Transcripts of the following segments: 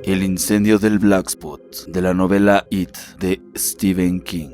El incendio del Black Spot, de la novela It, de Stephen King.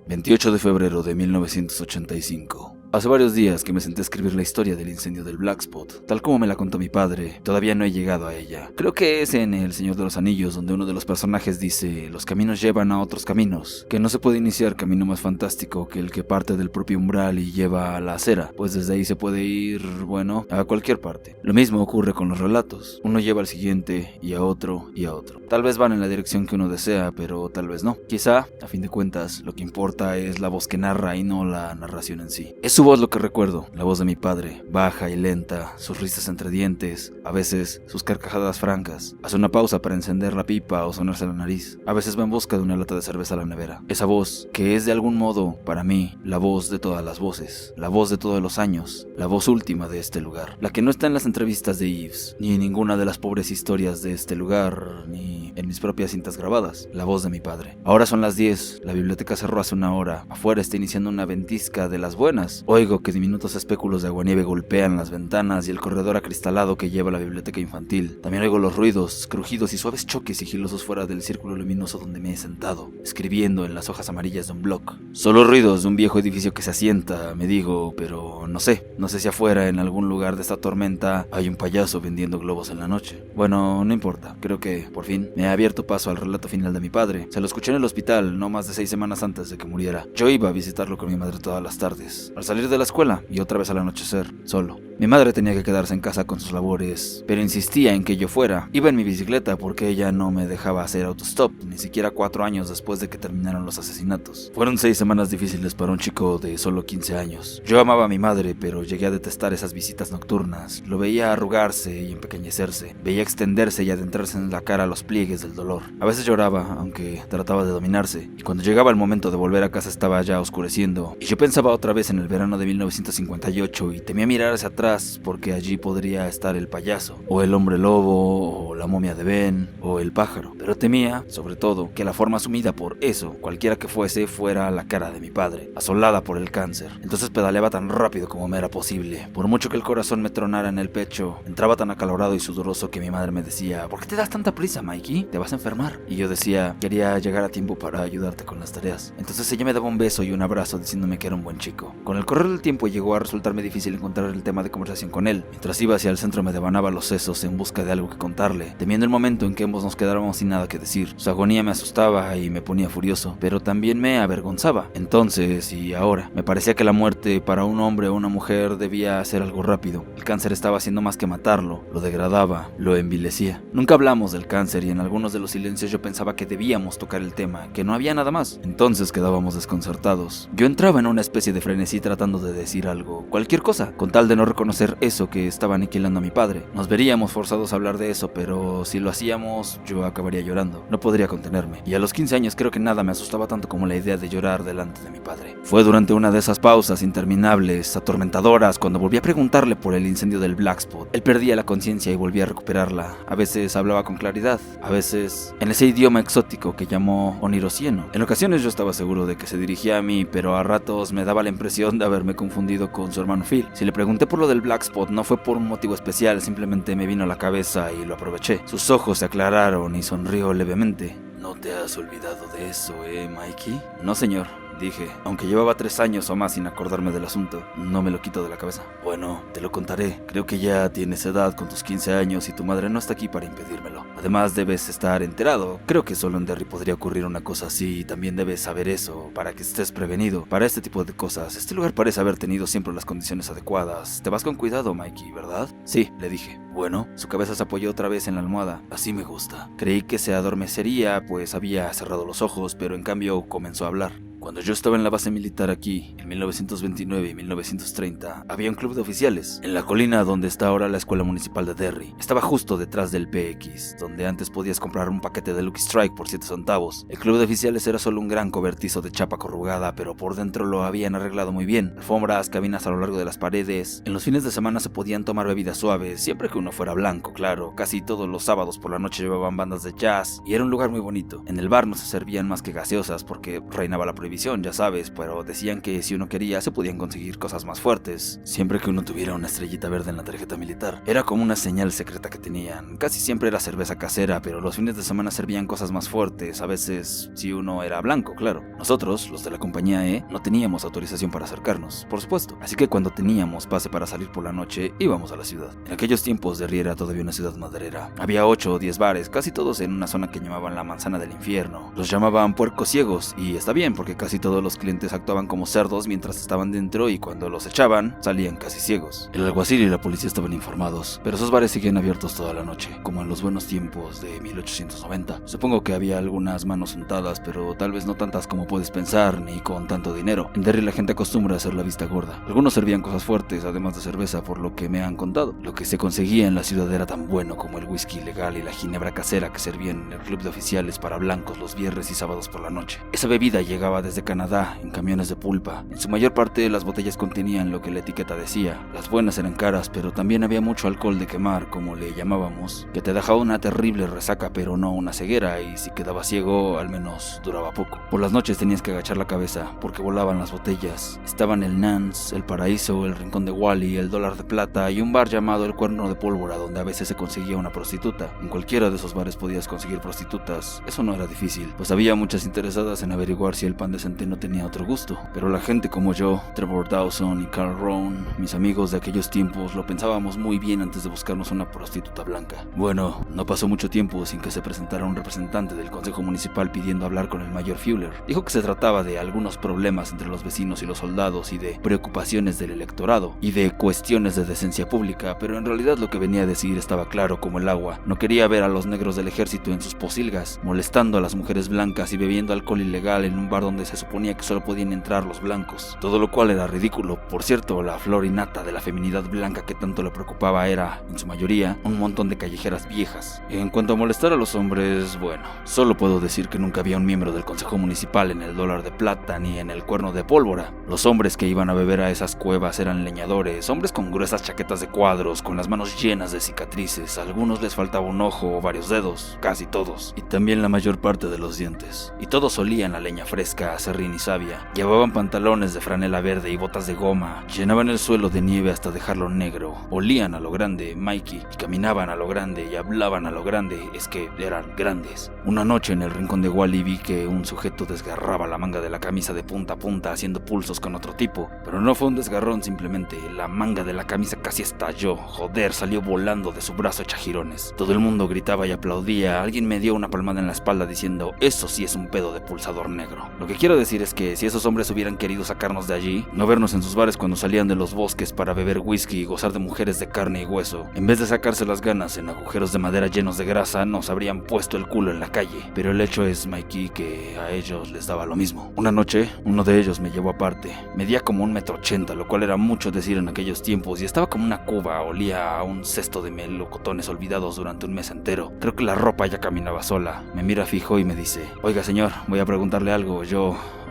28 de febrero de 1985. Hace varios días que me senté a escribir la historia del incendio del Black Spot, tal como me la contó mi padre. Todavía no he llegado a ella. Creo que es en El Señor de los Anillos, donde uno de los personajes dice: los caminos llevan a otros caminos, que no se puede iniciar camino más fantástico que el que parte del propio umbral y lleva a la acera, pues desde ahí se puede ir, bueno, a cualquier parte. Lo mismo ocurre con los relatos. Uno lleva al siguiente y a otro y a otro. Tal vez van en la dirección que uno desea, pero tal vez no. Quizá, a fin de cuentas, lo que importa es la voz que narra y no la narración en sí. Es su voz lo que recuerdo, la voz de mi padre, baja y lenta, sus risas entre dientes, a veces sus carcajadas francas. Hace una pausa para encender la pipa o sonarse la nariz. A veces va en busca de una lata de cerveza a la nevera. Esa voz, que es de algún modo, para mí, la voz de todas las voces, la voz de todos los años, la voz última de este lugar. La que no está en las entrevistas de Yves, ni en ninguna de las pobres historias de este lugar, ni en mis propias cintas grabadas. La voz de mi padre. Ahora son las 10, la biblioteca cerró hace una hora. Afuera está iniciando una ventisca de las buenas. Oigo que diminutos espéculos de aguanieve golpean las ventanas y el corredor acristalado que lleva a la biblioteca infantil. También oigo los ruidos, crujidos y suaves choques sigilosos fuera del círculo luminoso donde me he sentado, escribiendo en las hojas amarillas de un bloc. Solo ruidos de un viejo edificio que se asienta, me digo, pero no sé si afuera en algún lugar de esta tormenta hay un payaso vendiendo globos en la noche. Bueno, no importa, creo que, por fin, me he abierto paso al relato final de mi padre. Se lo escuché en el hospital no más de 6 semanas antes de que muriera. Yo iba a visitarlo con mi madre todas las tardes, al salir de la escuela y otra vez al anochecer, solo. Mi madre tenía que quedarse en casa con sus labores, pero insistía en que yo fuera. Iba en mi bicicleta porque ella no me dejaba hacer autostop, ni siquiera 4 años después de que terminaron los asesinatos. Fueron 6 semanas difíciles para un chico de solo 15 años. Yo amaba a mi madre, pero llegué a detestar esas visitas nocturnas. Lo veía arrugarse y empequeñecerse, veía extenderse y adentrarse en la cara los pliegues del dolor. A veces lloraba, aunque trataba de dominarse, y cuando llegaba el momento de volver a casa estaba ya oscureciendo, y yo pensaba otra vez en el verano de 1958 y temía mirar hacia atrás porque allí podría estar el payaso, o el hombre lobo, o la momia de Ben, o el pájaro. Pero temía, sobre todo, que la forma asumida por eso, cualquiera que fuese, fuera la cara de mi padre, asolada por el cáncer. Entonces pedaleaba tan rápido como me era posible. Por mucho que el corazón me tronara en el pecho, entraba tan acalorado y sudoroso que mi madre me decía: ¿por qué te das tanta prisa, Mikey? Te vas a enfermar. Y yo decía: quería llegar a tiempo para ayudarte con las tareas. Entonces ella me daba un beso y un abrazo diciéndome que era un buen chico. Con el correr del tiempo llegó a resultarme difícil encontrar el tema de conversación con él. Mientras iba hacia el centro me devanaba los sesos en busca de algo que contarle, temiendo el momento en que ambos nos quedáramos sin nada que decir. Su agonía me asustaba y me ponía furioso, pero también me avergonzaba. Entonces y ahora, me parecía que la muerte para un hombre o una mujer debía ser algo rápido. El cáncer estaba haciendo más que matarlo, lo degradaba, lo envilecía. Nunca hablamos del cáncer y en algunos de los silencios yo pensaba que debíamos tocar el tema, que no había nada más. Entonces quedábamos desconcertados. Yo entraba en una especie de frenesí tratando de decir algo, cualquier cosa, con tal de no reconocer eso que estaba aniquilando a mi padre. Nos veríamos forzados a hablar de eso, pero si lo hacíamos, yo acabaría llorando. No podría contenerme. Y a los 15 años creo que nada me asustaba tanto como la idea de llorar delante de mi padre. Fue durante una de esas pausas interminables, atormentadoras, cuando volví a preguntarle por el incendio del Black Spot. Él perdía la conciencia y volvía a recuperarla. A veces hablaba con claridad, a veces en ese idioma exótico que llamó onirosieno. En ocasiones yo estaba seguro de que se dirigía a mí, pero a ratos me daba la impresión de haberme confundido con su hermano Phil. Si le pregunté por lo del Black Spot, no fue por un motivo especial, simplemente me vino a la cabeza y lo aproveché. Sus ojos se aclararon y sonrió levemente. ¿No te has olvidado de eso, Mikey? No, señor, dije, aunque llevaba 3 años o más sin acordarme del asunto. No me lo quito de la cabeza. Bueno, te lo contaré. Creo que ya tienes edad con tus 15 años y tu madre no está aquí para impedírmelo. Además debes estar enterado. Creo que solo en Derry podría ocurrir una cosa así y también debes saber eso para que estés prevenido para este tipo de cosas. Este lugar parece haber tenido siempre las condiciones adecuadas. Te vas con cuidado, Mikey, ¿verdad? Sí, le dije. Bueno, su cabeza se apoyó otra vez en la almohada. Así me gusta. Creí que se adormecería, pues había cerrado los ojos, pero en cambio comenzó a hablar. Cuando yo estaba en la base militar aquí, en 1929 y 1930, había un club de oficiales, en la colina donde está ahora la escuela municipal de Derry. Estaba justo detrás del PX, donde antes podías comprar un paquete de Lucky Strike por 7 centavos. El club de oficiales era solo un gran cobertizo de chapa corrugada, pero por dentro lo habían arreglado muy bien. Alfombras, cabinas a lo largo de las paredes. En los fines de semana se podían tomar bebidas suaves, siempre que uno fuera blanco, claro. Casi todos los sábados por la noche llevaban bandas de jazz, y era un lugar muy bonito. En el bar no se servían más que gaseosas porque reinaba la prohibición. televisión, ya sabes, pero decían que si uno quería se podían conseguir cosas más fuertes, siempre que uno tuviera una estrellita verde en la tarjeta militar. Era como una señal secreta que tenían. Casi siempre era cerveza casera, pero los fines de semana servían cosas más fuertes, a veces si uno era blanco, claro. Nosotros, los de la compañía E, no teníamos autorización para acercarnos, por supuesto, así que cuando teníamos pase para salir por la noche, íbamos a la ciudad. En aquellos tiempos Derry era todavía una ciudad maderera. Había 8 o 10 bares, casi todos en una zona que llamaban la manzana del infierno. Los llamaban puercos ciegos, y está bien porque casi todos los clientes actuaban como cerdos mientras estaban dentro y cuando los echaban, salían casi ciegos. El alguacil y la policía estaban informados, pero esos bares siguen abiertos toda la noche, como en los buenos tiempos de 1890. Supongo que había algunas manos untadas, pero tal vez no tantas como puedes pensar, ni con tanto dinero. En Derry la gente acostumbra a hacer la vista gorda. Algunos servían cosas fuertes, además de cerveza, por lo que me han contado. Lo que se conseguía en la ciudad era tan bueno como el whisky legal y la ginebra casera que servían en el club de oficiales para blancos los viernes y sábados por la noche. Esa bebida llegaba desde Canadá en camiones de pulpa. En su mayor parte las botellas contenían lo que la etiqueta decía. Las buenas eran caras, pero también había mucho alcohol de quemar, como le llamábamos, que te dejaba una terrible resaca pero no una ceguera, y si quedabas ciego al menos duraba poco. Por las noches tenías que agachar la cabeza porque volaban las botellas. Estaban el Nance, el Paraíso, el Rincón de Wally, el Dólar de Plata y un bar llamado el Cuerno de Pólvora donde a veces se conseguía una prostituta. En cualquiera de esos bares podías conseguir prostitutas. Eso no era difícil, pues había muchas interesadas en averiguar si el pan de centeno tenía otro gusto. Pero la gente como yo, Trevor Dawson y Carl Rohn, mis amigos de aquellos tiempos, lo pensábamos muy bien antes de buscarnos una prostituta blanca. Bueno, no pasó mucho tiempo sin que se presentara un representante del consejo municipal pidiendo hablar con el mayor Fuller. Dijo que se trataba de algunos problemas entre los vecinos y los soldados y de preocupaciones del electorado y de cuestiones de decencia pública, pero en realidad lo que venía a decir estaba claro como el agua. No quería ver a los negros del ejército en sus posilgas, molestando a las mujeres blancas y bebiendo alcohol ilegal en un bar donde se suponía que solo podían entrar los blancos, todo lo cual era ridículo. Por cierto, la flor innata de la feminidad blanca que tanto le preocupaba era, en su mayoría, un montón de callejeras viejas. En cuanto a molestar a los hombres, bueno, solo puedo decir que nunca había un miembro del consejo municipal en el Dólar de Plata ni en el Cuerno de Pólvora. Los hombres que iban a beber a esas cuevas eran leñadores, hombres con gruesas chaquetas de cuadros, con las manos llenas de cicatrices. A algunos les faltaba un ojo o varios dedos, casi todos, y también la mayor parte de los dientes. Y todos olían la leña fresca, serrín y savia. Llevaban pantalones de franela verde y botas de goma. Llenaban el suelo de nieve hasta dejarlo negro. Olían a lo grande, Mikey, y caminaban a lo grande y hablaban a lo grande, es que eran grandes. Una noche en el Rincón de Wally vi que un sujeto desgarraba la manga de la camisa de punta a punta haciendo pulsos con otro tipo, pero no fue un desgarrón, simplemente la manga de la camisa casi estalló. Joder, salió volando de su brazo hecha jirones. Todo el mundo gritaba y aplaudía. Alguien me dio una palmada en la espalda diciendo: eso sí es un pedo de pulsador negro. Lo que quiero decir es que si esos hombres hubieran querido sacarnos de allí, no vernos en sus bares cuando salían de los bosques para beber whisky y gozar de mujeres de carne y hueso, en vez de sacarse las ganas en agujeros de madera llenos de grasa, nos habrían puesto el culo en la calle. Pero el hecho es, Mikey, que a ellos les daba lo mismo. Una noche, uno de ellos me llevó aparte. Medía como 1,80 m, lo cual era mucho decir en aquellos tiempos, y estaba como una cuba. Olía a un cesto de melocotones olvidados durante un mes entero. Creo que la ropa ya caminaba sola. Me mira fijo y me dice: oiga señor, voy a preguntarle algo.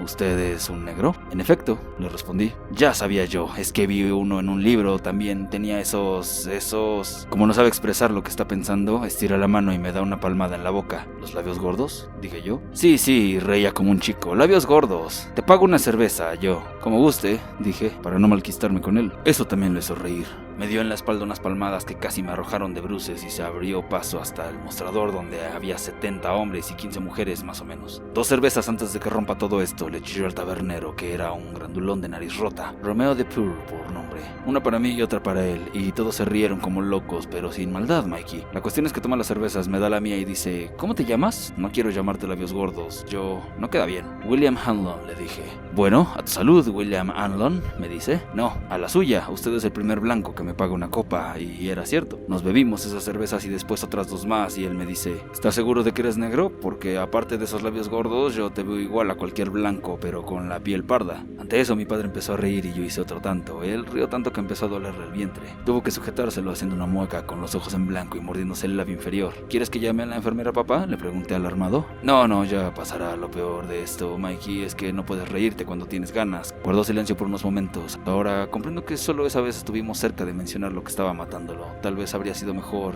¿Usted es un negro? En efecto, le respondí. Ya sabía yo, es que vi uno en un libro, también tenía esos... Como no sabe expresar lo que está pensando, estira la mano y me da una palmada en la boca. ¿Los labios gordos?, dije yo. Sí, reía como un chico. Labios gordos. Te pago una cerveza, yo. Como guste, dije, para no malquistarme con él. Eso también lo hizo reír. Me dio en la espalda unas palmadas que casi me arrojaron de bruces y se abrió paso hasta el mostrador donde había 70 hombres y 15 mujeres más o menos. 2 cervezas antes de que rompa todo esto, le chilló al tabernero, que era un grandulón de nariz rota. Romeo de Pur por nombre. Una para mí y otra para él, y todos se rieron como locos, pero sin maldad, Mikey. La cuestión es que toma las cervezas, me da la mía y dice: ¿cómo te llamas? No quiero llamarte labios gordos, no queda bien. William Hanlon, le dije. Bueno, a tu salud, William Hanlon, me dice. No, a la suya, usted es el primer blanco que me paga una copa, y era cierto. Nos bebimos esas cervezas y después otras 2 más, y él me dice: ¿estás seguro de que eres negro? Porque aparte de esos labios gordos, yo te veo igual a cualquier blanco, pero con la piel parda. Ante eso mi padre empezó a reír y yo hice otro tanto. Él rió sonrió tanto que empezó a dolerle el vientre. Tuvo que sujetárselo haciendo una mueca con los ojos en blanco y mordiéndose el labio inferior. ¿Quieres que llame a la enfermera, papá?, le pregunté alarmado. No, ya pasará. Lo peor de esto, Mikey, es que no puedes reírte cuando tienes ganas. Guardó silencio por unos momentos. Ahora comprendo que solo esa vez estuvimos cerca de mencionar lo que estaba matándolo. Tal vez habría sido mejor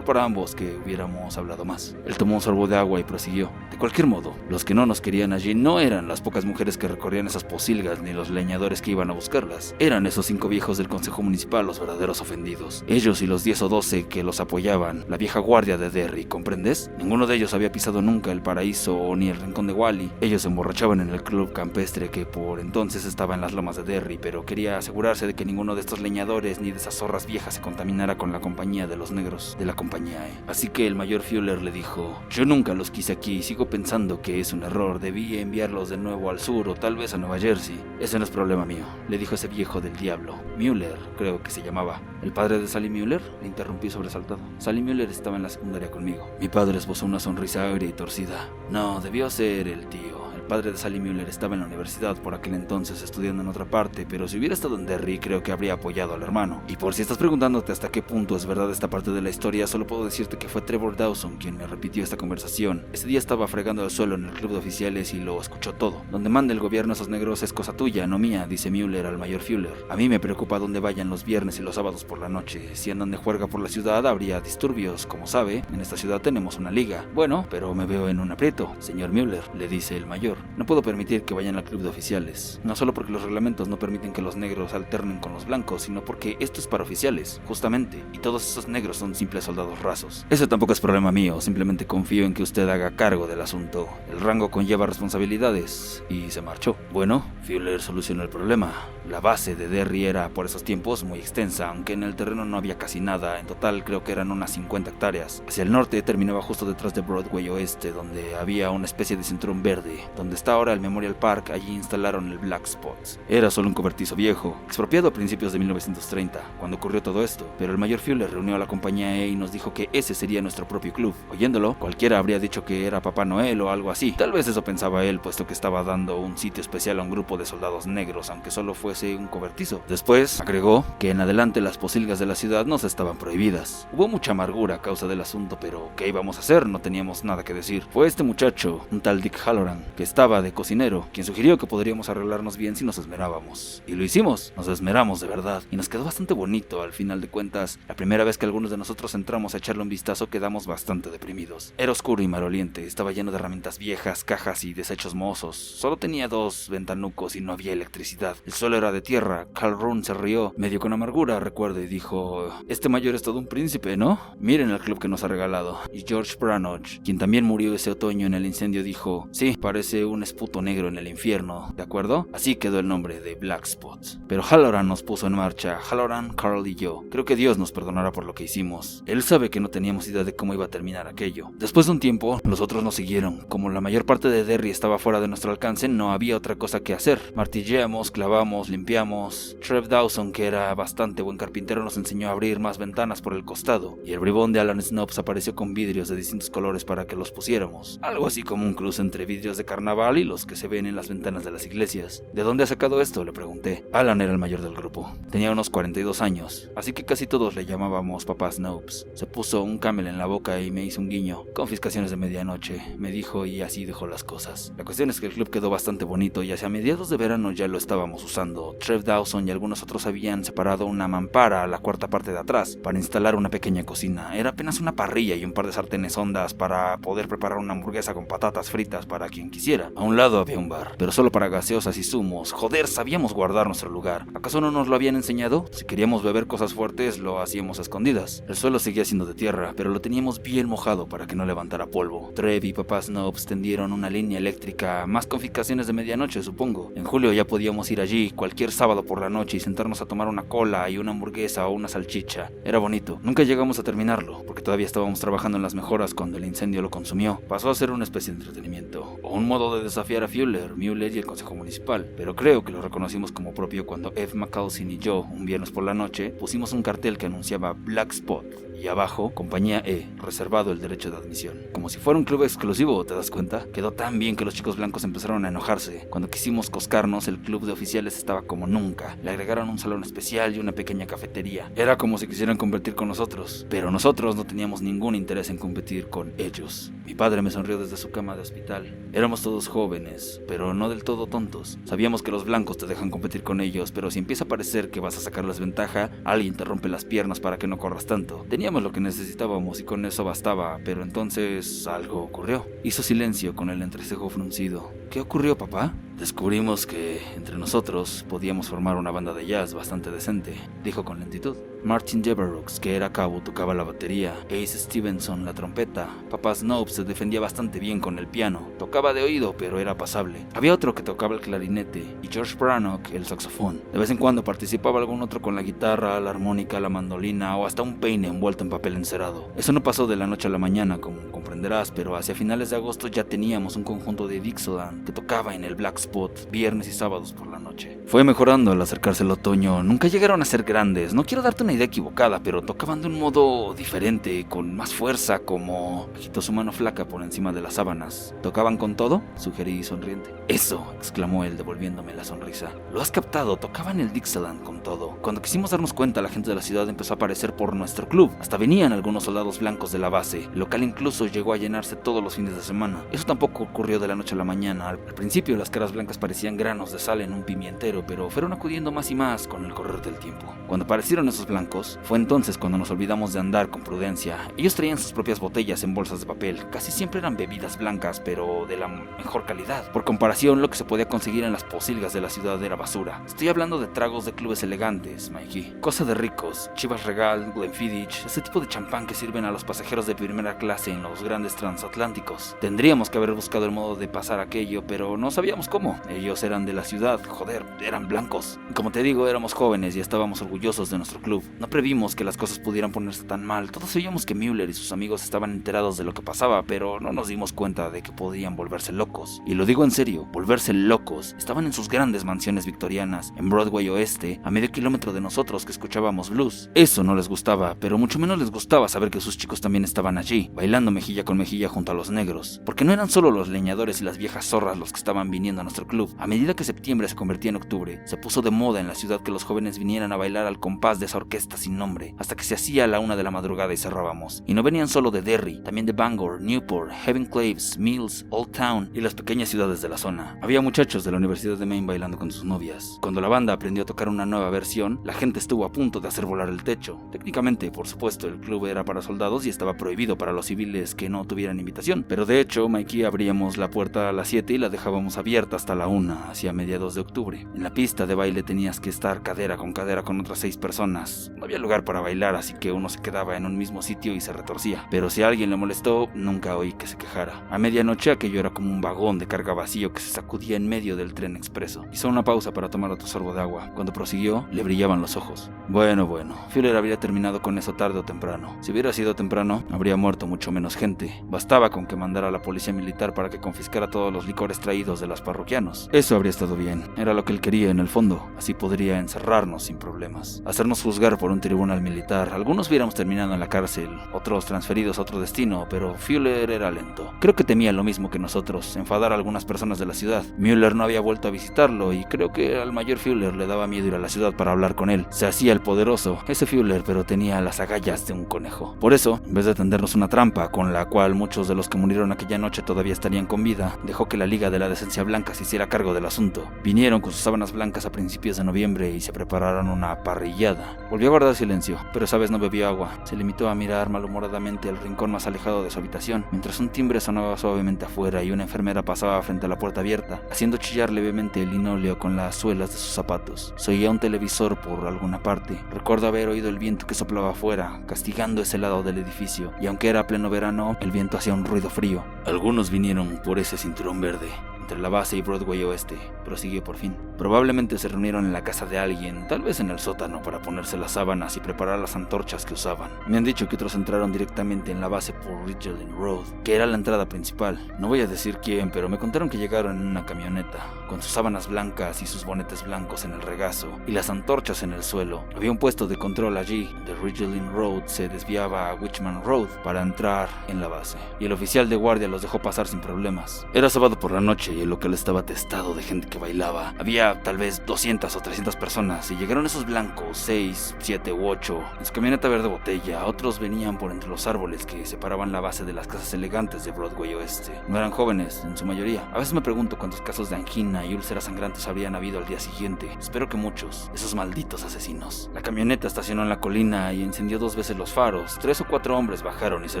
para ambos que hubiéramos hablado más. Él tomó un sorbo de agua y prosiguió. De cualquier modo, los que no nos querían allí no eran las pocas mujeres que recorrían esas pocilgas ni los leñadores que iban a buscarlas. Eran esos 5 viejos del consejo municipal los verdaderos ofendidos. Ellos y los 10 o 12 que los apoyaban, la vieja guardia de Derry, ¿comprendes? Ninguno de ellos había pisado nunca el paraíso ni el rincón de Wally. Ellos se emborrachaban en el club campestre que por entonces estaba en las lomas de Derry, pero quería asegurarse de que ninguno de estos leñadores ni de esas zorras viejas se contaminara con la compañía de los negros de la compañía E. Así que el mayor Fuller le dijo: yo nunca los quise aquí y sigo pensando que es un error. Debí enviarlos de nuevo al sur o tal vez a Nueva Jersey. Ese no es problema mío, le dijo ese viejo del diablo. Mueller, creo que se llamaba. ¿El padre de Sally Mueller?, le interrumpí sobresaltado. Sally Mueller estaba en la secundaria conmigo. Mi padre esbozó una sonrisa agria y torcida. No, debió ser el tío. El padre de Sally Mueller estaba en la universidad por aquel entonces estudiando en otra parte, pero si hubiera estado en Derry creo que habría apoyado al hermano. Y por si estás preguntándote hasta qué punto es verdad esta parte de la historia, solo puedo decirte que fue Trevor Dawson quien me repitió esta conversación. Ese día estaba fregando el suelo en el club de oficiales y lo escuchó todo. Donde manda el gobierno a esos negros es cosa tuya, no mía, dice Mueller al mayor Fuller. A mí me preocupa dónde vayan los viernes y los sábados por la noche. Si andan de juerga por la ciudad habría disturbios. Como sabe, en esta ciudad tenemos una liga. Bueno, pero me veo en un aprieto, señor Mueller, le dice el mayor. No puedo permitir que vayan al club de oficiales. No solo porque los reglamentos no permiten que los negros alternen con los blancos, sino porque esto es para oficiales, justamente, y todos esos negros son simples soldados rasos. Eso tampoco es problema mío, simplemente confío en que usted haga cargo del asunto. El rango conlleva responsabilidades, y se marchó. Bueno, Fuller solucionó el problema. La base de Derry era, por esos tiempos, muy extensa, aunque en el terreno no había casi nada. En total creo que eran unas 50 hectáreas. Hacia el norte terminaba justo detrás de Broadway Oeste, donde había una especie de cinturón verde. Donde está ahora el Memorial Park, allí instalaron el Black Spot. Era solo un cobertizo viejo, expropiado a principios de 1930, cuando ocurrió todo esto, pero el mayor Fuller reunió a la compañía E y nos dijo que ese sería nuestro propio club. Oyéndolo, cualquiera habría dicho que era Papá Noel o algo así. Tal vez eso pensaba él, puesto que estaba dando un sitio especial a un grupo de soldados negros, aunque solo fuese un cobertizo. Después, agregó que en adelante las pocilgas de la ciudad nos estaban prohibidas. Hubo mucha amargura a causa del asunto, pero ¿qué íbamos a hacer? No teníamos nada que decir. Fue este muchacho, un tal Dick Halloran, que estaba de cocinero, quien sugirió que podríamos arreglarnos bien si nos esmerábamos. Y lo hicimos, nos esmeramos de verdad, y nos quedó bastante bonito. Al final de cuentas, la primera vez que algunos de nosotros entramos a echarle un vistazo quedamos bastante deprimidos. Era oscuro y maroliente, estaba lleno de herramientas viejas, cajas y desechos mozos. Solo tenía 2 ventanucos y no había electricidad. El suelo era de tierra. Carl Rune se rió, medio con amargura, recuerdo, y dijo: este mayor es todo un príncipe, ¿no? Miren el club que nos ha regalado. Y George Branagh, quien también murió ese otoño en el incendio, dijo: sí, parece un esputo negro en el infierno, ¿de acuerdo? Así quedó el nombre de Black Spot. Pero Halloran nos puso en marcha, Halloran, Carl y yo. Creo que Dios nos perdonará por lo que hicimos. Él sabe que no teníamos idea de cómo iba a terminar aquello. Después de un tiempo, los otros nos siguieron. Como la mayor parte de Derry estaba fuera de nuestro alcance, no había otra cosa que hacer. Martilleamos, clavamos, limpiamos. Trev Dawson, que era bastante buen carpintero, nos enseñó a abrir más ventanas por el costado. Y el bribón de Alan Snopes apareció con vidrios de distintos colores para que los pusiéramos. Algo así como un cruce entre vidrios de carnaval y los que se ven en las ventanas de las iglesias. ¿De dónde ha sacado esto?, le pregunté. Alan era el mayor del grupo. Tenía unos 42 años, así que casi todos le llamábamos Papá Snopes. Se puso un camel en la boca y me hizo un guiño. Confiscaciones de medianoche, me dijo, y así dejó las cosas. La cuestión es que el club quedó bastante bonito y hacia mediados de verano ya lo estábamos usando. Trev Dawson y algunos otros habían separado una mampara a la cuarta parte de atrás para instalar una pequeña cocina. Era apenas una parrilla y un par de sartenes hondas para poder preparar una hamburguesa con patatas fritas para quien quisiera. A un lado había un bar, pero solo para gaseosas y zumos. Joder, sabíamos guardar nuestro lugar. ¿Acaso no nos lo habían enseñado? Si queríamos beber cosas fuertes, lo hacíamos a escondidas. El suelo seguía siendo de tierra, pero lo teníamos bien mojado para que no levantara polvo. Trev y Papá Snopes tendieron una línea eléctrica, más confiscaciones de medianoche, supongo. En julio ya podíamos ir allí cualquier sábado por la noche y sentarnos a tomar una cola y una hamburguesa o una salchicha. Era bonito. Nunca llegamos a terminarlo, porque todavía estábamos trabajando en las mejoras cuando el incendio lo consumió. Pasó a ser una especie de entretenimiento, o un modo de desafiar a Fuller, Mueller y el consejo municipal, pero creo que lo reconocimos como propio cuando Ed McCalsin y yo, un viernes por la noche, pusimos un cartel que anunciaba Black Spot y abajo, Compañía E, reservado el derecho de admisión. Como si fuera un club exclusivo, ¿te das cuenta? Quedó tan bien que los chicos blancos empezaron a enojarse. Cuando quisimos coscarnos, el club de oficiales estaba como nunca. Le agregaron un salón especial y una pequeña cafetería. Era como si quisieran competir con nosotros, pero nosotros no teníamos ningún interés en competir con ellos. Mi padre me sonrió desde su cama de hospital. Éramos todos jóvenes, pero no del todo tontos. Sabíamos que los blancos te dejan competir con ellos, pero si empieza a parecer que vas a sacarles ventaja, alguien te rompe las piernas para que no corras tanto. Teníamos lo que necesitábamos y con eso bastaba, pero entonces algo ocurrió. Hizo silencio con el entrecejo fruncido. ¿Qué ocurrió, papá? Descubrimos que entre nosotros podíamos formar una banda de jazz bastante decente, dijo con lentitud. Martin Devereux, que era cabo, tocaba la batería, Ace Stevenson la trompeta, Papá Snopes se defendía bastante bien con el piano, tocaba de oído pero era pasable. Había otro que tocaba el clarinete y George Brannock el saxofón. De vez en cuando participaba algún otro con la guitarra, la armónica, la mandolina o hasta un peine envuelto en papel encerado. Eso no pasó de la noche a la mañana, como comprenderás, pero hacia finales de agosto ya teníamos un conjunto de Dixieland que tocaba en el Black Spot viernes y sábados por la noche. Fue mejorando al acercarse el otoño. Nunca llegaron a ser grandes, no quiero darte una idea equivocada, pero tocaban de un modo diferente, con más fuerza, como... Agitó su mano flaca por encima de las sábanas. ¿Tocaban con todo?, sugerí sonriente. Eso, exclamó él devolviéndome la sonrisa. Lo has captado, tocaban el Dixieland con todo. Cuando quisimos darnos cuenta, la gente de la ciudad empezó a aparecer por nuestro club. Hasta venían algunos soldados blancos de la base. El local incluso llegó a llenarse todos los fines de semana. Eso tampoco ocurrió de la noche a la mañana. Al principio las caras blancas parecían granos de sal en un pimientero, pero fueron acudiendo más y más con el correr del tiempo. Cuando aparecieron esos blancos, fue entonces cuando nos olvidamos de andar con prudencia. Ellos traían sus propias botellas en bolsas de papel. Casi siempre eran bebidas blancas, pero de la mejor calidad. Por comparación, lo que se podía conseguir en las pocilgas de la ciudad era basura. Estoy hablando de tragos de clubes elegantes, Mikey. Cosa de ricos, Chivas Regal, Glenfiddich, ese tipo de champán que sirven a los pasajeros de primera clase en los grandes transatlánticos. Tendríamos que haber buscado el modo de pasar aquello, pero no sabíamos cómo. Ellos eran de la ciudad, joder, eran blancos. Como te digo, éramos jóvenes y estábamos orgullosos de nuestro club. No previmos que las cosas pudieran ponerse tan mal. Todos sabíamos que Müller y sus amigos estaban enterados de lo que pasaba, pero no nos dimos cuenta de que podían volverse locos. Y lo digo en serio, volverse locos. Estaban en sus grandes mansiones victorianas, en Broadway Oeste, a medio kilómetro de nosotros que escuchábamos blues. Eso no les gustaba, pero mucho menos les gustaba saber que sus chicos también estaban allí, bailando mejilla con mejilla junto a los negros. Porque no eran solo los leñadores y las viejas zorras los que estaban viniendo a nuestro club. A medida que septiembre se convertía en octubre, se puso de moda en la ciudad que los jóvenes vinieran a bailar al compás de esa orquesta sin nombre, hasta que se hacía a la 1 de la madrugada y cerrábamos. Y no venían solo de Derry, también de Bangor, Newport, Heaven Claves, Mills, Old Town y las pequeñas ciudades de la zona. Había muchachos de la Universidad de Maine bailando con sus novias. Cuando la banda aprendió a tocar una nueva versión, la gente estuvo a punto de hacer volar el techo. Técnicamente, por supuesto, el club era para soldados y estaba prohibido para los civiles que no tuvieran invitación, pero de hecho, Mikey abríamos la puerta a las 7 y la dejábamos abierta hasta la 1, hacia mediados de octubre. En la pista de baile tenías que estar cadera con otras 6 personas. No había lugar para bailar, así que uno se quedaba en un mismo sitio y se retorcía. Pero si a alguien le molestó, nunca oí que se quejara. A medianoche aquello era como un vagón de carga vacío que se sacudía en medio del tren expreso. Hizo una pausa para tomar otro sorbo de agua. Cuando prosiguió, le brillaban los ojos. Bueno, Fuller habría terminado con eso tarde o temprano. Si hubiera sido temprano, habría muerto mucho menos gente. Bastaba con que mandara a la policía militar para que confiscara todos los licores traídos de los parroquianos. Eso habría estado bien. Era lo que él quería en el fondo. Así podría encerrarnos sin problemas. Hacernos juzgar por un tribunal militar. Algunos hubiéramos terminado en la cárcel, otros transferidos a otro destino, pero Fuller era lento. Creo que temía lo mismo que nosotros, enfadar a algunas personas de la ciudad. Müller no había vuelto a visitarlo y creo que al mayor Fuller le daba miedo ir a la ciudad para hablar con él. Se hacía el poderoso, ese Fuller, pero tenía las agallas de un conejo. Por eso, en vez de tendernos una trampa con la cual muchos de los que murieron aquella noche todavía estarían con vida, dejó que la Liga de la Decencia Blanca se hiciera cargo del asunto. Vinieron con sus sábanas blancas a principios de noviembre y se prepararon una parrillada. Volvió a guardar silencio, pero esa vez no bebió agua. Se limitó a mirar malhumoradamente al rincón más alejado de su habitación, mientras un timbre sonaba suavemente afuera y una enfermera pasaba frente a la puerta abierta, haciendo chillar levemente el linóleo con las suelas de sus zapatos. Se oía un televisor por alguna parte. Recuerdo haber oído el viento que soplaba afuera, castigando ese lado del edificio, y aunque era pleno verano, el viento hacía un ruido frío. Algunos vinieron por ese cinturón verde, entre la base y Broadway Oeste, prosiguió por fin. Probablemente se reunieron en la casa de alguien, tal vez en el sótano, para ponerse las sábanas y preparar las antorchas que usaban. Me han dicho que otros entraron directamente en la base por Ridgeline Road, que era la entrada principal. No voy a decir quién, pero me contaron que llegaron en una camioneta, con sus sábanas blancas y sus bonetes blancos en el regazo, y las antorchas en el suelo. Había un puesto de control allí. De Ridgeline Road se desviaba a Wichman Road para entrar en la base, y el oficial de guardia los dejó pasar sin problemas. Era sábado por la noche y el local estaba atestado de gente que bailaba. Había tal vez 200 o 300 personas y llegaron esos blancos, 6, 7 u 8, en su camioneta verde botella. Otros venían por entre los árboles que separaban la base de las casas elegantes de Broadway Oeste. No eran jóvenes, en su mayoría. A veces me pregunto cuántos casos de angina y úlceras sangrantes habrían habido al día siguiente. Espero que muchos. Esos malditos asesinos. La camioneta estacionó en la colina y encendió 2 veces los faros. 3 o 4 hombres bajaron y se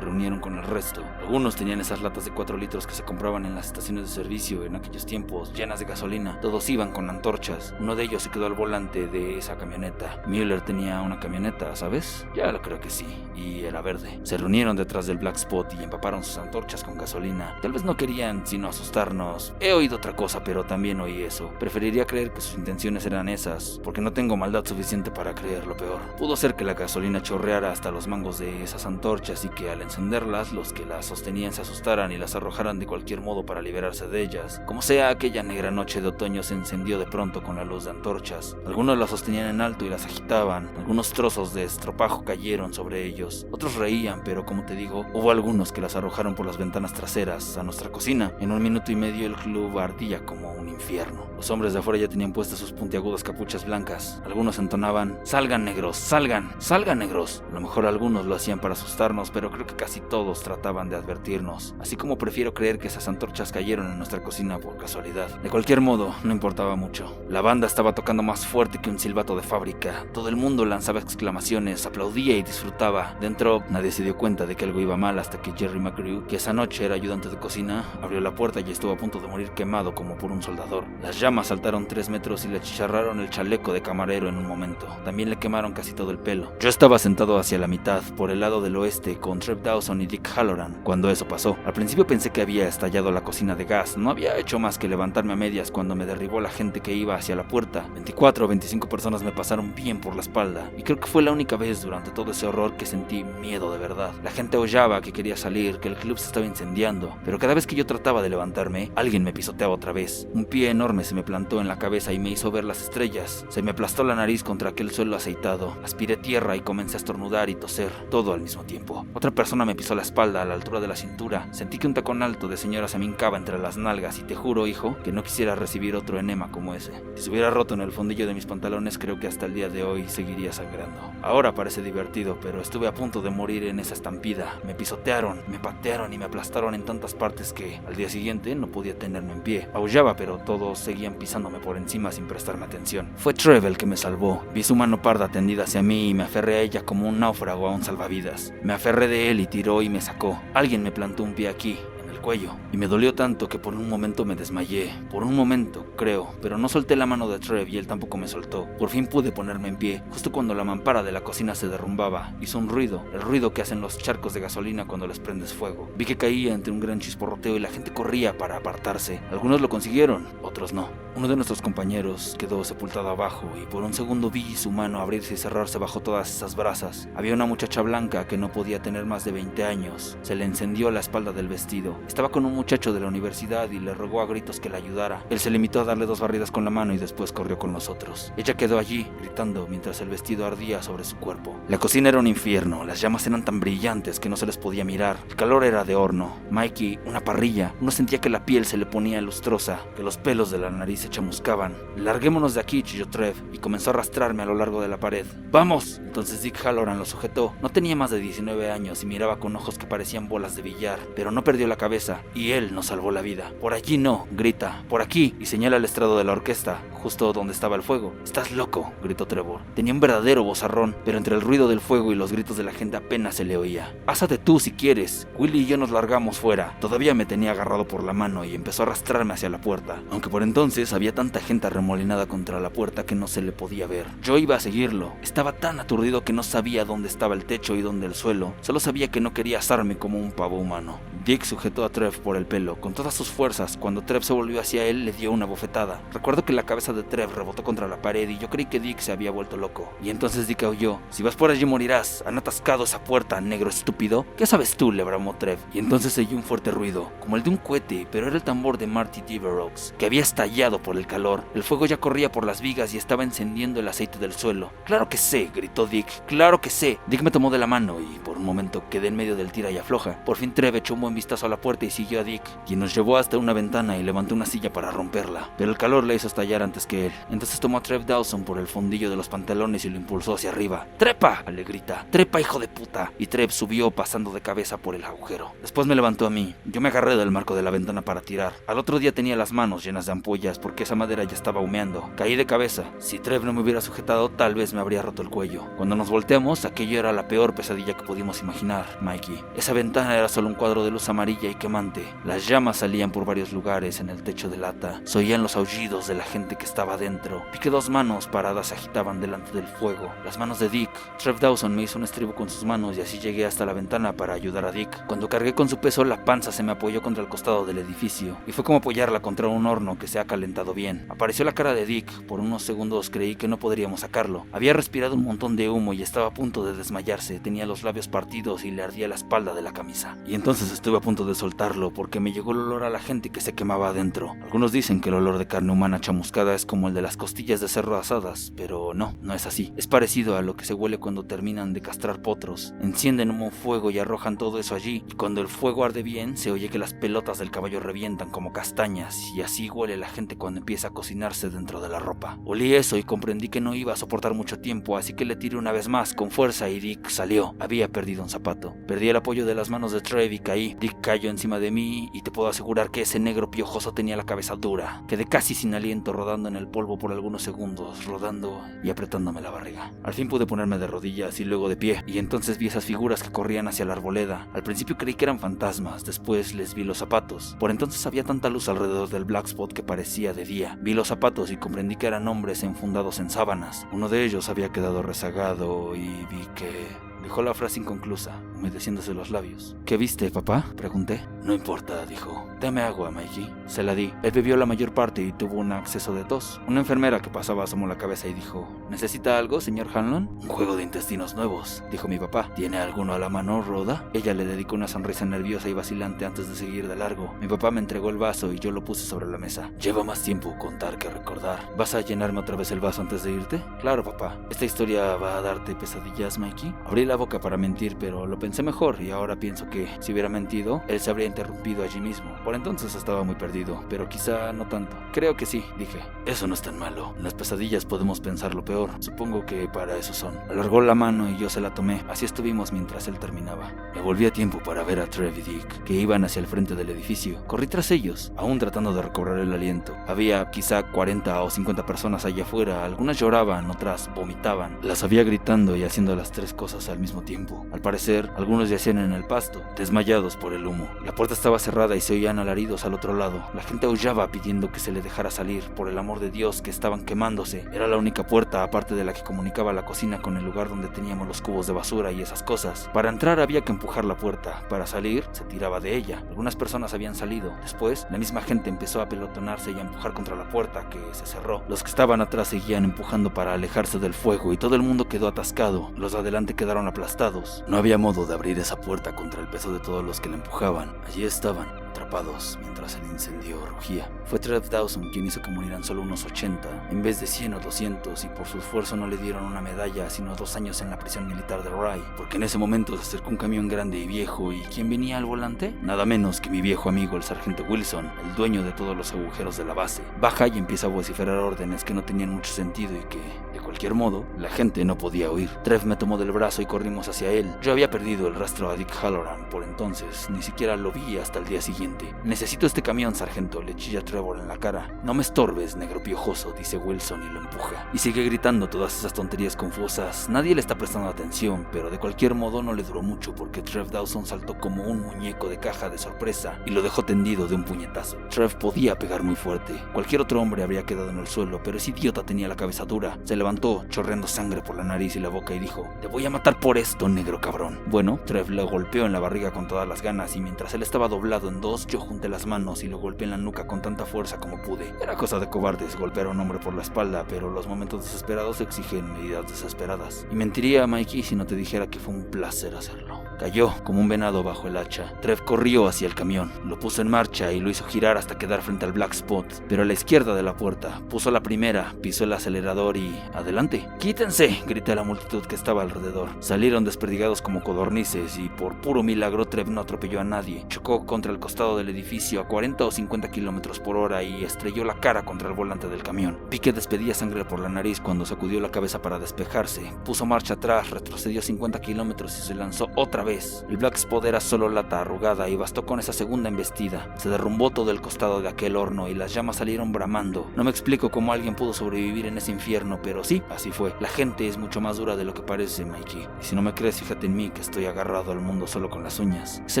reunieron con el resto. Algunos tenían esas latas de 4 litros que se compraban en las estaciones de servicio en aquellos tiempos, llenas de gasolina. Todos iban con antorchas. Uno de ellos se quedó al volante de esa camioneta. Mueller tenía una camioneta, ¿sabes? Ya lo creo que sí, y era verde. Se reunieron detrás del Black Spot y empaparon sus antorchas con gasolina. Tal vez no querían sino asustarnos. He oído otra cosa, pero también oí eso. Preferiría creer que sus intenciones eran esas, porque no tengo maldad suficiente para creer lo peor. Pudo ser que la gasolina chorreara hasta los mangos de esas antorchas y que al encenderlas, los que las sostenían se asustaran y las arrojaran de cualquier modo para liberarse de ellas. Como sea, aquella negra noche de otoño se encendió de pronto con la luz de antorchas. Algunos las sostenían en alto y las agitaban. Algunos trozos de estropajo cayeron sobre ellos. Otros reían, pero como te digo, hubo algunos que las arrojaron por las ventanas traseras a nuestra cocina. En 1 minuto y medio el club ardía como un infierno. Los hombres de afuera ya tenían puestas sus puntiagudas capuchas blancas. Algunos entonaban: "Salgan negros, salgan, salgan negros". A lo mejor algunos lo hacían para asustarnos, pero creo que casi todos trataban de advertirnos. Así como prefiero creer que esas antorchas cayeron en nuestra cocina por casualidad. De cualquier modo, no importaba mucho. La banda estaba tocando más fuerte que un silbato de fábrica. Todo el mundo lanzaba exclamaciones, aplaudía y disfrutaba. Dentro, nadie se dio cuenta de que algo iba mal hasta que Jerry McGrew, que esa noche era ayudante de cocina, abrió la puerta y estuvo a punto de morir quemado como por un soldador. Las llamas saltaron 3 metros y le achicharraron el chaleco de camarero en un momento. También le quemaron casi todo el pelo. Yo estaba sentado hacia la mitad, por el lado del oeste, con Trev Dawson y Dick Halloran, cuando eso pasó. Al principio pensé que había estallado la cocina de gas. No había hecho más que levantarme a medias cuando me derribó la gente que iba hacia la puerta. 24 o 25 personas me pasaron bien por la espalda, y creo que fue la única vez durante todo ese horror que sentí miedo de verdad. La gente aullaba que quería salir, que el club se estaba incendiando, pero cada vez que yo trataba de levantarme, alguien me pisoteaba otra vez. Un pie enorme se me plantó en la cabeza y me hizo ver las estrellas. Se me aplastó la nariz contra aquel suelo aceitado. Aspiré tierra y comencé a estornudar y toser, todo al mismo tiempo. Otra persona me pisó la espalda a la altura de la cintura. Sentí que un tacón alto de señora se me hincaba entre las nalgas y te juro, hijo, que no quisiera recibir otro enema como ese. Si se hubiera roto en el fondillo de mis pantalones, creo que hasta el día de hoy seguiría sangrando. Ahora parece divertido, pero estuve a punto de morir en esa estampida. Me pisotearon, me patearon y me aplastaron en tantas partes que al día siguiente no podía tenerme en pie. Aullaba, pero todos seguían pisándome por encima sin prestarme atención. Fue Trev el que me salvó. Vi su mano parda tendida hacia mí y me aferré a ella como un náufrago a un salvavidas. Me aferré de él y tiró y me sacó. Alguien me plantó un pie aquí, cuello, y me dolió tanto que por un momento me desmayé. Por un momento, creo, pero no solté la mano de Trev y él tampoco me soltó. Por fin pude ponerme en pie, justo cuando la mampara de la cocina se derrumbaba. Hizo un ruido, el ruido que hacen los charcos de gasolina cuando les prendes fuego. Vi que caía entre un gran chisporroteo y la gente corría para apartarse. Algunos lo consiguieron, otros no. Uno de nuestros compañeros quedó sepultado abajo y por un segundo vi su mano abrirse y cerrarse bajo todas esas brasas. Había una muchacha blanca que no podía tener más de 20 años. Se le encendió la espalda del vestido. Estaba con un muchacho de la universidad y le rogó a gritos que la ayudara. Él se limitó a darle 2 barridas con la mano y después corrió con nosotros. Ella quedó allí, gritando mientras el vestido ardía sobre su cuerpo. La cocina era un infierno. Las llamas eran tan brillantes que no se les podía mirar. El calor era de horno. Mikey, una parrilla. Uno sentía que la piel se le ponía lustrosa, que los pelos de la nariz se chamuscaban. Larguémonos de aquí, chilló Trev, y comenzó a arrastrarme a lo largo de la pared. ¡Vamos! Entonces Dick Halloran lo sujetó. No tenía más de 19 años y miraba con ojos que parecían bolas de billar, pero no perdió la cabeza, y él nos salvó la vida. Por allí no, grita. Por aquí, y señala el estrado de la orquesta, justo donde estaba el fuego. Estás loco, gritó Trevor. Tenía un verdadero vozarrón, pero entre el ruido del fuego y los gritos de la gente apenas se le oía. Pásate tú si quieres. Willy y yo nos largamos fuera. Todavía me tenía agarrado por la mano y empezó a arrastrarme hacia la puerta, aunque por entonces había tanta gente arremolinada contra la puerta que no se le podía ver. Yo iba a seguirlo. Estaba tan aturdido que no sabía dónde estaba el techo y dónde el suelo. Solo sabía que no quería asarme como un pavo humano. Dick sujetó a Trev por el pelo con todas sus fuerzas. Cuando Trev se volvió hacia él, le dio una bofetada. Recuerdo que la cabeza de Trev rebotó contra la pared y yo creí que Dick se había vuelto loco. Y entonces Dick aulló: "Si vas por allí morirás, han atascado esa puerta, negro estúpido". "¿Qué sabes tú?", le bramó Trev. Y entonces se oyó un fuerte ruido, como el de un cohete, pero era el tambor de Marty Deveraux, que había estallado por el calor. El fuego ya corría por las vigas y estaba encendiendo el aceite del suelo. "Claro que sé", gritó Dick, "claro que sé". Dick me tomó de la mano y por un momento quedé en medio del tira y afloja. Por fin Trev echó un buen vistazo a la puerta y siguió a Dick, quien nos llevó hasta una ventana y levantó una silla para romperla, pero el calor le hizo estallar antes que él. Entonces tomó a Trev Dawson por el fondillo de los pantalones y lo impulsó hacia arriba. "¡Trepa!", le grita, "¡trepa, hijo de puta!". Y Trev subió pasando de cabeza por el agujero. Después me levantó a mí. Yo me agarré del marco de la ventana para tirar. Al otro día tenía las manos llenas de ampollas porque esa madera ya estaba humeando. Caí de cabeza. Si Trev no me hubiera sujetado, tal vez me habría roto el cuello. Cuando nos volteamos, aquello era la peor pesadilla que pudimos imaginar, Mikey. Esa ventana era solo un cuadro de luz amarilla y quemante. Las llamas salían por varios lugares en el techo de lata. Se oían los aullidos de la gente que estaba dentro. Vi que dos manos paradas se agitaban delante del fuego. Las manos de Dick. Trev Dawson me hizo un estribo con sus manos y así llegué hasta la ventana para ayudar a Dick. Cuando cargué con su peso, la panza se me apoyó contra el costado del edificio y fue como apoyarla contra un horno que se ha calentado bien. Apareció la cara de Dick. Por unos segundos creí que no podríamos sacarlo. Había respirado un montón de humo y estaba a punto de desmayarse. Tenía los labios partidos y le ardía la espalda de la camisa. Y entonces estuve a punto de soltarlo porque me llegó el olor a la gente que se quemaba adentro. Algunos dicen que el olor de carne humana chamuscada es como el de las costillas de cerdo asadas, pero no es así. Es parecido a lo que se huele cuando terminan de castrar potros. Encienden un fuego y arrojan todo eso allí, y cuando el fuego arde bien, se oye que las pelotas del caballo revientan como castañas, y así huele la gente cuando empieza a cocinarse dentro de la ropa. Olí eso y comprendí que no iba a soportar mucho tiempo, así que le tiré una vez más con fuerza y Dick salió. Había perdido un zapato. Perdí el apoyo de las manos de Trev y caí. Dick cayó encima de mí y te puedo asegurar que ese negro piojoso tenía la cabeza dura. Quedé casi sin aliento rodando en el polvo por algunos segundos, rodando y apretándome la barriga. Al fin pude ponerme de rodillas y luego de pie, y entonces vi esas figuras que corrían hacia la arboleda. Al principio creí que eran fantasmas, después les vi los zapatos. Por entonces había tanta luz alrededor del Black Spot que parecía de día. Vi los zapatos y comprendí que eran hombres enfundados en sábanas. Uno de ellos había quedado rezagado y vi que... Dejó la frase inconclusa, humedeciéndose los labios. ¿Qué viste, papá?, pregunté. No importa, dijo. Dame agua, Mikey. Se la di. Él bebió la mayor parte y tuvo un acceso de tos. Una enfermera que pasaba asomó la cabeza y dijo: ¿Necesita algo, señor Hanlon? Un juego de intestinos nuevos, dijo mi papá. ¿Tiene alguno a la mano, Rhoda? Ella le dedicó una sonrisa nerviosa y vacilante antes de seguir de largo. Mi papá me entregó el vaso y yo lo puse sobre la mesa. Lleva más tiempo contar que recordar. ¿Vas a llenarme otra vez el vaso antes de irte? Claro, papá. ¿Esta historia va a darte pesadillas, Mikey? Abrí la boca para mentir, pero lo pensé mejor y ahora pienso que si hubiera mentido, él se habría interrumpido allí mismo. Por entonces estaba muy perdido, pero quizá no tanto. Creo que sí, dije. Eso no es tan malo. En las pesadillas podemos pensar lo peor. Supongo que para eso son. Alargó la mano y yo se la tomé. Así estuvimos mientras él terminaba. Me volví a tiempo para ver a Trev y Dick, que iban hacia el frente del edificio. Corrí tras ellos, aún tratando de recobrar el aliento. Había quizá 40 o 50 personas allá afuera. Algunas lloraban, otras vomitaban. Las había gritando y haciendo las tres cosas al mismo tiempo. Al parecer, algunos yacían en el pasto, desmayados por el humo. La puerta estaba cerrada y se oían alaridos al otro lado. La gente aullaba pidiendo que se le dejara salir. Por el amor de Dios, que estaban quemándose. Era la única puerta, aparte de la que comunicaba la cocina con el lugar donde teníamos los cubos de basura y esas cosas. Para entrar había que empujar la puerta. Para salir, se tiraba de ella. Algunas personas habían salido. Después, la misma gente empezó a pelotonarse y a empujar contra la puerta, que se cerró. Los que estaban atrás seguían empujando para alejarse del fuego y todo el mundo quedó atascado. Los de adelante quedaron aplastados. No había modo de abrir esa puerta contra el peso de todos los que la empujaban. Allí estaban, atrapados, mientras el incendio rugía. Fue Trev Dawson quien hizo que murieran solo unos 80, en vez de 100 o 200, y por su esfuerzo no le dieron una medalla, sino 2 años en la prisión militar de Rye, porque en ese momento se acercó un camión grande y viejo, ¿y quién venía al volante? Nada menos que mi viejo amigo, el sargento Wilson, el dueño de todos los agujeros de la base. Baja y empieza a vociferar órdenes que no tenían mucho sentido y que, de cualquier modo, la gente no podía oír. Trev me tomó del brazo y corrimos hacia él. Yo había perdido el rastro a Dick Halloran por entonces, ni siquiera lo vi hasta el día siguiente. siguiente. «Necesito este camión, sargento», le chilla Trevor en la cara. «No me estorbes, negro piojoso», dice Wilson y lo empuja. Y sigue gritando todas esas tonterías confusas. Nadie le está prestando atención, pero de cualquier modo no le duró mucho porque Trev Dawson saltó como un muñeco de caja de sorpresa y lo dejó tendido de un puñetazo. Trev podía pegar muy fuerte. Cualquier otro hombre habría quedado en el suelo, pero ese idiota tenía la cabeza dura. Se levantó, chorreando sangre por la nariz y la boca, y dijo: «Te voy a matar por esto, negro cabrón». Bueno, Trev lo golpeó en la barriga con todas las ganas, y mientras él estaba doblado en dos, yo junté las manos y lo golpeé en la nuca con tanta fuerza como pude. Era cosa de cobardes golpear a un hombre por la espalda, pero los momentos desesperados exigen medidas desesperadas. Y mentiría, Mikey, si no te dijera que fue un placer hacerlo. Cayó como un venado bajo el hacha. Trev corrió hacia el camión, lo puso en marcha y lo hizo girar hasta quedar frente al Black Spot, pero a la izquierda de la puerta. Puso la primera, pisó el acelerador y... ¡adelante! ¡Quítense!, grité a la multitud que estaba alrededor. Salieron desperdigados como codornices y por puro milagro Trev no atropelló a nadie. Chocó contra el costado del edificio a 40 o 50 kilómetros por hora y estrelló la cara contra el volante del camión. Vi que despedía sangre por la nariz cuando sacudió la cabeza para despejarse. Puso marcha atrás, retrocedió 50 kilómetros y se lanzó otra vez. El Black Spot era solo lata arrugada y bastó con esa segunda embestida. Se derrumbó todo el costado de aquel horno y las llamas salieron bramando. No me explico cómo alguien pudo sobrevivir en ese infierno, pero sí, así fue. La gente es mucho más dura de lo que parece, Mikey. Y si no me crees, fíjate en mí, que estoy agarrado al mundo solo con las uñas. Ese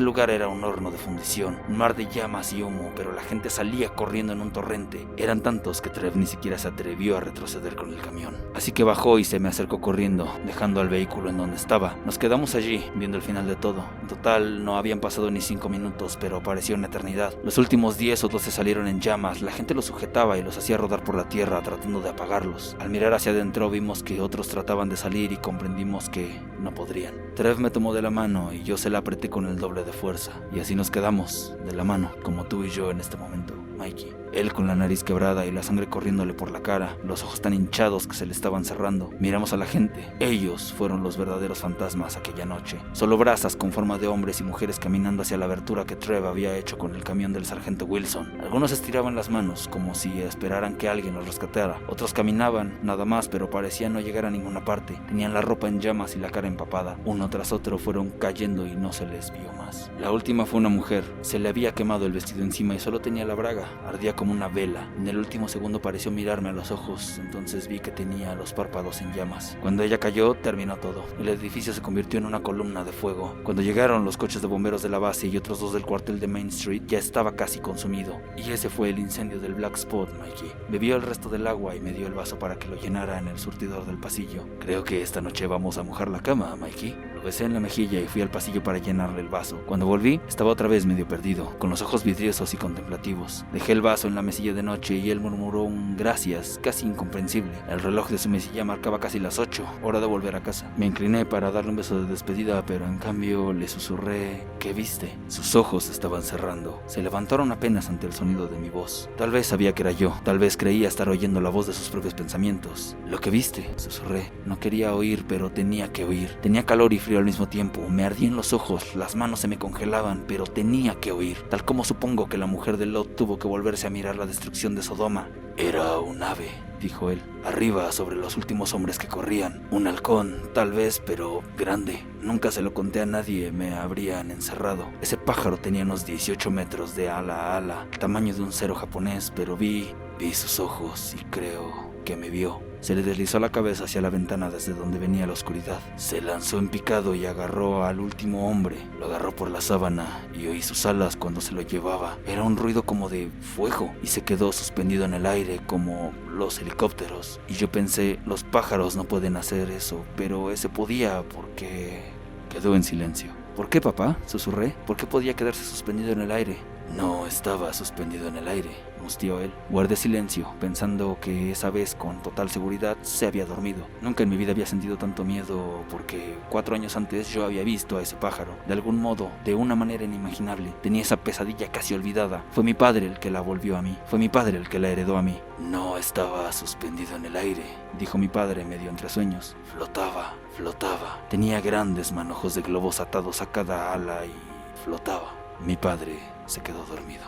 lugar era un horno de fundición, un mar de llamas y humo, pero la gente salía corriendo en un torrente. Eran tantos que Trev ni siquiera se atrevió a retroceder con el camión. Así que bajó y se me acercó corriendo, dejando al vehículo en donde estaba. Nos quedamos allí, viendo el final de todo. En total no habían pasado ni 5 minutos, pero pareció una eternidad. Los últimos 10 o 12 salieron en llamas. La gente los sujetaba y los hacía rodar por la tierra tratando de apagarlos. Al mirar hacia adentro vimos que otros trataban de salir y comprendimos que no podrían. Trev me tomó de la mano y yo se la apreté con el doble de fuerza. Y así nos quedamos, de la mano, como tú y yo en este momento, Mikey. Él con la nariz quebrada y la sangre corriéndole por la cara, los ojos tan hinchados que se le estaban cerrando. Miramos a la gente. Ellos fueron los verdaderos fantasmas aquella noche. Solo brasas con forma de hombres y mujeres caminando hacia la abertura que Trev había hecho con el camión del sargento Wilson. Algunos estiraban las manos como si esperaran que alguien los rescatara. Otros caminaban, nada más, pero parecían no llegar a ninguna parte. Tenían la ropa en llamas y la cara empapada. Uno tras otro fueron cayendo y no se les vio más. La última fue una mujer. Se le había quemado el vestido encima y solo tenía la braga. Ardía como una vela. En el último segundo pareció mirarme a los ojos, entonces vi que tenía los párpados en llamas. Cuando ella cayó, terminó todo. El edificio se convirtió en una columna de fuego. Cuando llegaron los coches de bomberos de la base y otros 2 del cuartel de Main Street, ya estaba casi consumido. Y ese fue el incendio del Black Spot, Mikey. Bebió el resto del agua y me dio el vaso para que lo llenara en el surtidor del pasillo. Creo que esta noche vamos a mojar la cama, Mikey. Lo besé en la mejilla y fui al pasillo para llenarle el vaso. Cuando volví, estaba otra vez medio perdido, con los ojos vidriosos y contemplativos. Dejé el vaso en la mesilla de noche y él murmuró un gracias, casi incomprensible. El reloj de su mesilla marcaba casi las 8, hora de volver a casa. Me incliné para darle un beso de despedida, pero en cambio le susurré: ¿qué viste? Sus ojos estaban cerrando. Se levantaron apenas ante el sonido de mi voz. Tal vez sabía que era yo, tal vez creía estar oyendo la voz de sus propios pensamientos. ¿Lo que viste?, susurré. No quería oír, pero tenía que oír. Tenía calor y frío al mismo tiempo. Me ardían los ojos, las manos se me congelaban, pero tenía que oír. Tal como supongo que la mujer de Lot tuvo que volverse a mirar la destrucción de Sodoma. Era un ave, dijo él, arriba sobre los últimos hombres que corrían. Un halcón, tal vez, pero grande. Nunca se lo conté a nadie, me habrían encerrado. Ese pájaro tenía unos 18 metros de ala a ala, el tamaño de un cero japonés, pero vi sus ojos y creo que me vio. Se le deslizó la cabeza hacia la ventana desde donde venía la oscuridad. Se lanzó en picado y agarró al último hombre. Lo agarró por la sábana y oí sus alas cuando se lo llevaba. Era un ruido como de fuego y se quedó suspendido en el aire como los helicópteros. Y yo pensé, los pájaros no pueden hacer eso, pero ese podía porque... Quedó en silencio. ¿Por qué, papá?, susurré. ¿Por qué podía quedarse suspendido en el aire? No estaba suspendido en el aire, mustió él. Guardé silencio, pensando que esa vez con total seguridad se había dormido. Nunca en mi vida había sentido tanto miedo porque 4 años antes yo había visto a ese pájaro. De algún modo, de una manera inimaginable, tenía esa pesadilla casi olvidada. Fue mi padre el que la volvió a mí. Fue mi padre el que la heredó a mí. No estaba suspendido en el aire, dijo mi padre medio entre sueños. Flotaba. Tenía grandes manojos de globos atados a cada ala y flotaba. Mi padre se quedó dormido.